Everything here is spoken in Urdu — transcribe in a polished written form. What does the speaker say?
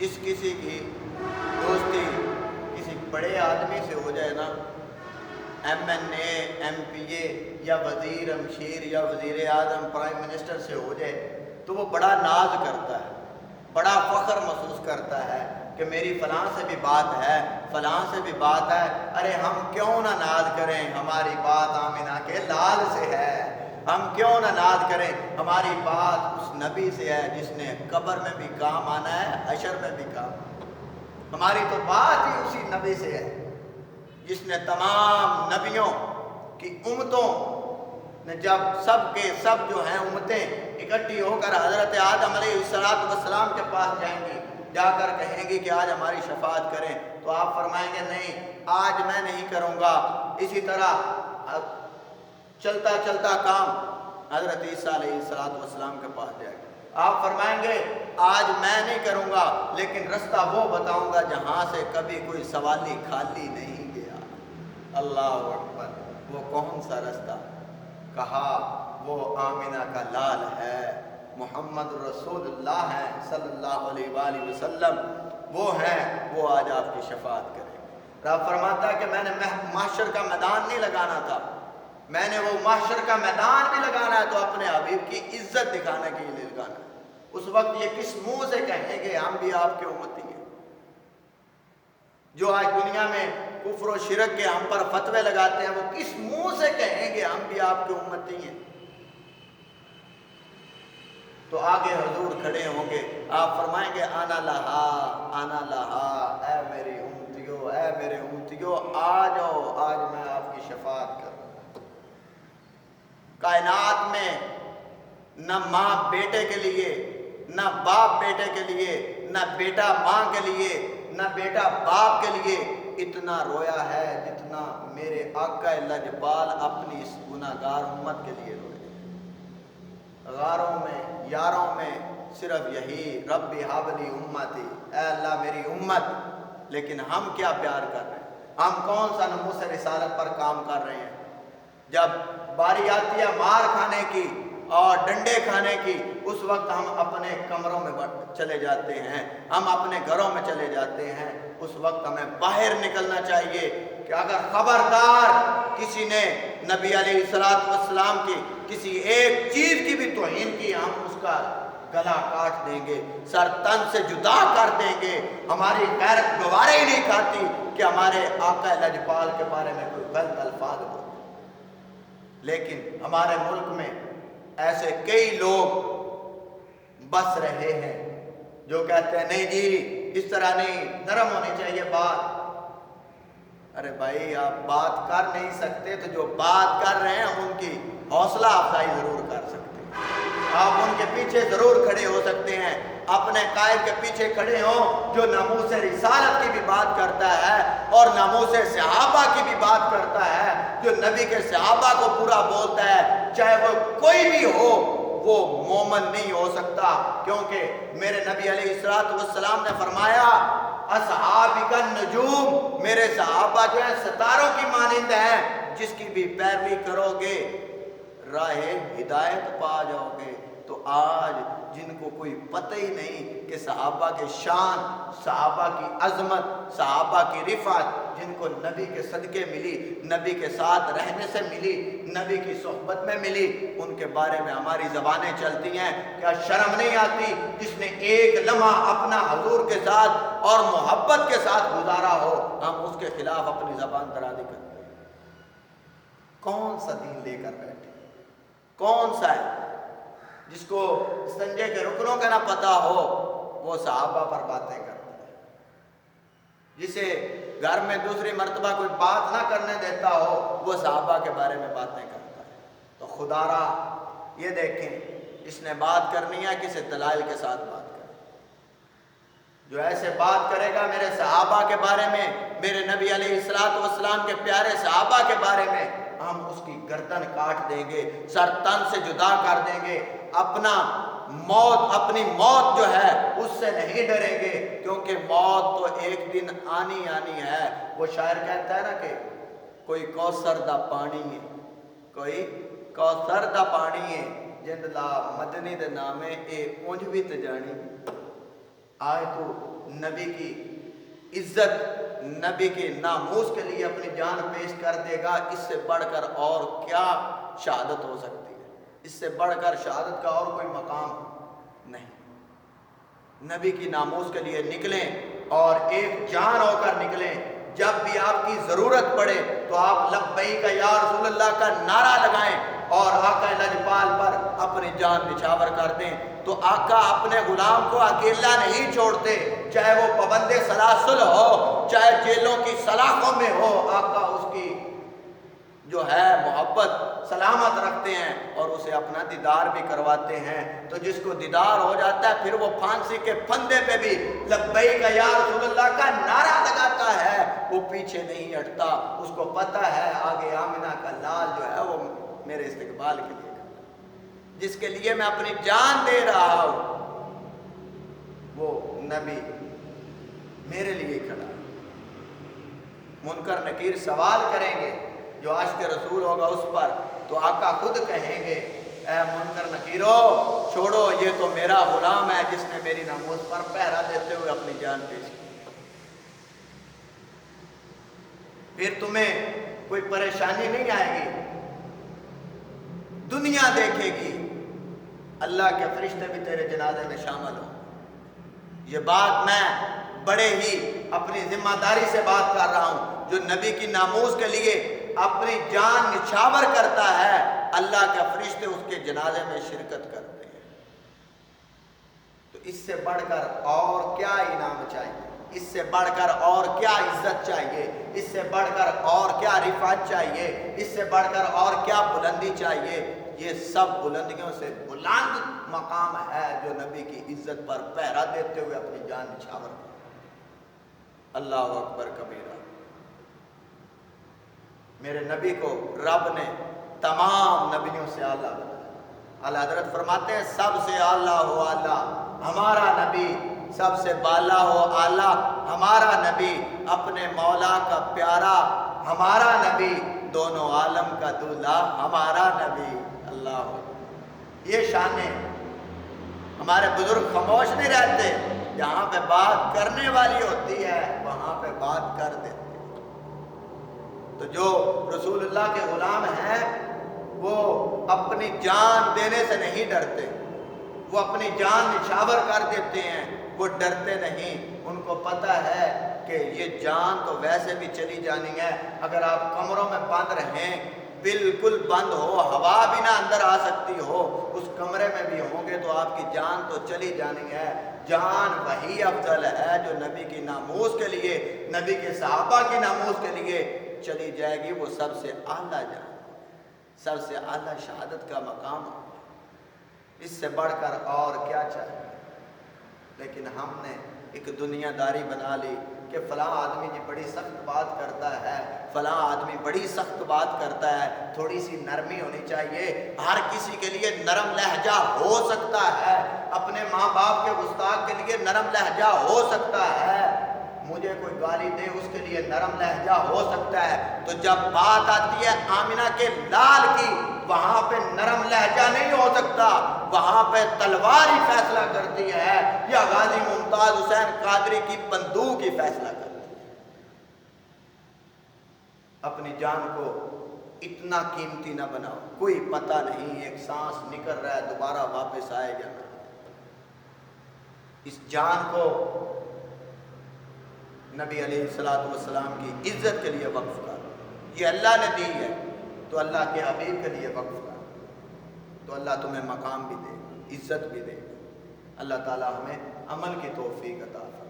جس کسی کی دوستی کسی بڑے آدمی سے ہو جائے نا، MNA MPA یا وزیر امشیر یا وزیر اعظم پرائم منسٹر سے ہو جائے تو وہ بڑا ناز کرتا ہے، بڑا فخر محسوس کرتا ہے کہ میری فلاں سے بھی بات ہے، فلاں سے بھی بات ہے۔ ارے ہم کیوں نہ ناز کریں، ہماری بات آمنہ کے لال سے ہے۔ ہم کیوں نہ ناز کریں، ہماری بات اس نبی سے ہے جس نے قبر میں بھی کام آنا ہے، حشر میں بھی کام۔ ہماری تو بات ہی اسی نبی سے ہے جس نے تمام نبیوں کی امتوں نے، جب سب کے سب جو ہیں امتیں اکٹھی ہو کر حضرت آدم علیہ السلام کے پاس جائیں گی، جا کر کہیں گی کہ آج ہماری شفاعت کریں، تو آپ فرمائیں گے نہیں آج میں نہیں کروں گا۔ اسی طرح چلتا چلتا کام حضرت عیسیٰ علیہ السلام کے پاس جائے گا، آپ فرمائیں گے آج میں نہیں کروں گا، لیکن رستہ وہ بتاؤں گا جہاں سے کبھی کوئی سوالی خالی نہیں گیا۔ اللہ اکبر! وہ کون سا رستہ؟ کہا وہ آمنہ کا لال ہے، محمد رسول اللہ ہے صلی اللہ علیہ وآلہ وسلم، وہ ہیں، وہ آج آپ کی شفاعت کریں۔ رب فرماتا ہے کہ میں نے محشر کا میدان نہیں لگانا تھا، میں نے وہ محشر کا میدان بھی لگانا ہے تو اپنے حبیب کی عزت دکھانے کے لیے لگانا ہے۔ اس وقت یہ کس منہ سے کہیں گے ہم بھی آپ کے امتی ہیں؟ جو آج دنیا میں کفر و شرک کے ہم پر فتوے لگاتے ہیں، وہ کس منہ سے کہیں گے ہم بھی آپ کے امتی ہیں؟ تو آگے حضور کھڑے ہوں گے، آپ فرمائیں گے آنا لہا آنا لہا، اے میری امتیو اے میرے امتیو آ جاؤ، آج میں آپ کی شفاعت کروں۔ کائنات میں نہ ماں بیٹے کے لیے، نہ باپ بیٹے کے لیے، نہ بیٹا ماں کے لیے، نہ بیٹا باپ کے لیے اتنا رویا ہے جتنا میرے آقا لجپال اپنی اس گناہگار امت کے لیے روئے۔ غاروں میں یاروں میں صرف یہی رب حابلی امتی، اے اللہ میری امت۔ لیکن ہم کیا پیار کر رہے ہیں؟ ہم کون سا ناموس رسالت پر کام کر رہے ہیں؟ جب باری آتی ہے مار کھانے کی اور ڈنڈے کھانے کی، اس وقت ہم اپنے کمروں میں چلے جاتے ہیں، ہم اپنے گھروں میں چلے جاتے ہیں۔ اس وقت ہمیں باہر نکلنا چاہیے کہ اگر خبردار کسی نے نبی علیہ السلام کی کسی ایک چیز کی بھی توہین کی، ہم اس کا گلا کاٹ دیں گے، سر تن سے جدا کر دیں گے۔ ہماری غیرت گوارے ہی نہیں کھاتی کہ ہمارے آقا لجپال کے بارے میں کوئی غلط الفاظ ہو۔ لیکن ہمارے ملک میں ایسے کئی لوگ بس رہے ہیں جو کہتے ہیں نہیں جی اس طرح نہیں، نرم ہونی چاہیے بات۔ ارے بھائی آپ بات کر نہیں سکتے تو جو بات کر رہے ہیں ان کی حوصلہ افزائی ضرور کر سکتے ہیں، آپ ان کے پیچھے ضرور کھڑے ہو سکتے ہیں، اپنے قائد کے پیچھے کھڑے ہوں جو ناموس رسالت کی بھی بات کرتا ہے اور ناموس صحابہ کی بھی بات کرتا ہے، جو نبی کے صحابہ کو پورا بولتا ہے، چاہے وہ کوئی بھی ہو وہ مومن نہیں ہو سکتا، کیونکہ میرے نبی علیہ السلام نے فرمایا اصحابک النجوم، میرے صحابہ جو ہیں ستاروں کی مانند ہیں، جس کی بھی پیروی کرو گے راہ ہدایت پا جاؤ گے۔ تو آج جن کو کوئی پتہ ہی نہیں کہ صحابہ کے شان، صحابہ کی عظمت، صحابہ کی رفعت جن کو نبی کے صدقے ملی، نبی کے ساتھ رہنے سے ملی، نبی کی صحبت میں ملی، ان کے بارے میں ہماری زبانیں چلتی ہیں، کیا شرم نہیں آتی جس نے ایک لمحہ اپنا حضور کے ساتھ اور محبت کے ساتھ گزارا ہو، ہم اس کے خلاف اپنی زبان درازی کرتے ہیں؟ کون سا دین لے کر بیٹھے؟ کون سا ہے؟ جس کو سنجے کے رکنوں کا نہ پتہ ہو وہ صحابہ پر باتیں کرتا ہے، جسے گھر میں دوسری مرتبہ کوئی بات نہ کرنے دیتا ہو وہ صحابہ کے بارے میں باتیں کرتا ہے۔ تو خدا را یہ دیکھیں اس نے بات کرنی ہے کسی دلائل کے ساتھ بات کرے، جو ایسے بات کرے گا میرے صحابہ کے بارے میں، میرے نبی علیہ السلام کے پیارے صحابہ کے بارے میں، ہم اس کی گردن کاٹ دیں گے، سر تن سے جدا کر دیں گے، اپنی موت جو ہے اس سے نہیں ڈریں گے، کیونکہ موت تو ایک دن آنی ہے۔ وہ شاعر کہتا ہے نا کہ کوئی کوثر دا پانی ہے، کوئی کوثر دا پانی ہے، جند لا مدنی دے نامے اے اونج بھی تے جانی۔ آئے تو نبی کی عزت، نبی کے ناموس کے لیے اپنی جان پیش کر دے گا، اس سے بڑھ کر اور کیا شہادت ہو سکتی ہے؟ اس سے بڑھ کر شہادت کا اور کوئی مقام نہیں۔ نبی کی ناموس کے لیے نکلیں اور ایک جان ہو کر نکلیں۔ جب بھی آپ کی ضرورت پڑے تو آپ لبیک یا رسول اللہ کا نعرہ لگائیں اور آقا لجپال پر اپنی جان نچھاور کر دیں۔ تو آقا اپنے غلام کو اکیلا نہیں چھوڑتے، چاہے وہ پابند سلاسل ہو، چاہے جیلوں کی سلاخوں میں ہو، آقا اس کی جو ہے محبت سلامت رکھتے ہیں اور اسے اپنا دیدار بھی کرواتے ہیں۔ تو جس کو دیدار ہو جاتا ہے پھر وہ پھانسی کے پھندے پہ بھی لبیک یا رسول اللہ کا نعرہ لگاتا ہے، وہ پیچھے نہیں ہٹتا۔ اس کو پتہ ہے آگے آمنہ کا لال جو ہے وہ میرے استقبال کے لیے، جس کے لیے میں اپنی جان دے رہا ہوں، وہ نبی میرے لیے کھڑا ہے۔ منکر نکیر سوال کریں گے، جو عاشق رسول ہوگا اس پر، تو آقا خود کہیں گے اے منکر نکیرو چھوڑو، یہ تو میرا غلام ہے جس نے میری ناموس پر پہرا دیتے ہوئے اپنی جان پیش کی۔ پھر تمہیں کوئی پریشانی نہیں آئے گی، دنیا دیکھے گی، اللہ کے فرشتے بھی تیرے جنازے میں شامل ہوں۔ یہ بات میں بڑے ہی اپنی ذمہ داری سے بات کر رہا ہوں۔ جو نبی کی ناموس کے لیے اپنی جان نچھاور کرتا ہے، اللہ کے فرشتے اس کے جنازے میں شرکت کرتے ہیں۔ تو اس سے بڑھ کر اور کیا انعام چاہیے؟ اس سے بڑھ کر اور کیا عزت چاہیے؟ اس سے بڑھ کر اور کیا رفعت چاہیے؟ اس سے بڑھ کر اور کیا بلندی چاہیے؟ یہ سب بلندیوں سے بلند مقام ہے جو نبی کی عزت پر پہرا دیتے ہوئے اپنی جان نچھاور کرتا ہے۔ اللہ اکبر کبیرہ۔ میرے نبی کو رب نے تمام نبیوں سے اعلیٰ بنایا۔ اعلیٰ حضرت فرماتے ہیں سب سے اعلیٰ ہو اعلیٰ ہمارا نبی، سب سے بالا ہو اعلیٰ ہمارا نبی، اپنے مولا کا پیارا ہمارا نبی، دونوں عالم کا دولہا ہمارا نبی۔ اللہ، یہ شان ہے۔ ہمارے بزرگ خاموش نہیں رہتے، جہاں پہ بات کرنے والی ہوتی ہے وہاں پہ بات کر دیتے۔ تو جو رسول اللہ کے غلام ہیں وہ اپنی جان دینے سے نہیں ڈرتے، وہ اپنی جان نچھاور کر دیتے ہیں، وہ ڈرتے نہیں۔ ان کو پتہ ہے کہ یہ جان تو ویسے بھی چلی جانی ہے، اگر آپ کمروں میں بند رہیں، بالکل بند ہو، ہوا بھی نہ اندر آ سکتی ہو، اس کمرے میں بھی ہوں گے تو آپ کی جان تو چلی جانی ہے۔ جان وہی افضل ہے جو نبی کی ناموس کے لیے، نبی کے صحابہ کی ناموس کے لیے چلی جائے گی، وہ سب سے اعلیٰ جان، سب سے اعلیٰ شہادت کا مقام ہے۔ اس سے بڑھ کر اور کیا چاہیے؟ لیکن ہم نے ایک دنیا داری بنا لی کہ فلاں آدمی جی بڑی سخت بات کرتا ہے، فلاں آدمی بڑی سخت بات کرتا ہے، تھوڑی سی نرمی ہونی چاہیے۔ ہر کسی کے لیے نرم لہجہ ہو سکتا ہے، اپنے ماں باپ کے گستاخ کے لیے نرم لہجہ ہو سکتا ہے، مجھے کوئی گالی دے اس کے لیے نرم لہجہ ہو سکتا ہے۔ تو جب بات آتی ہے آمنہ کے لال کی، وہاں پہ نرم لہجہ نہیں ہو سکتا، وہاں پہ تلوار ہی فیصلہ کرتی ہے یا غازی ممتاز حسین قادری کی بندوق ہی فیصلہ کرتی ہے۔ اپنی جان کو اتنا قیمتی نہ بناؤ، کوئی پتہ نہیں ایک سانس نکل رہا ہے دوبارہ واپس آئے گا۔ اس جان کو نبی علیہ السلام کی عزت کے لیے وقف کر، یہ اللہ نے دی ہے تو اللہ کے حبیب کے لیے وقف کر، تو اللہ تمہیں مقام بھی دے، عزت بھی دے۔ اللہ تعالی ہمیں عمل کی توفیق عطا فرمائے۔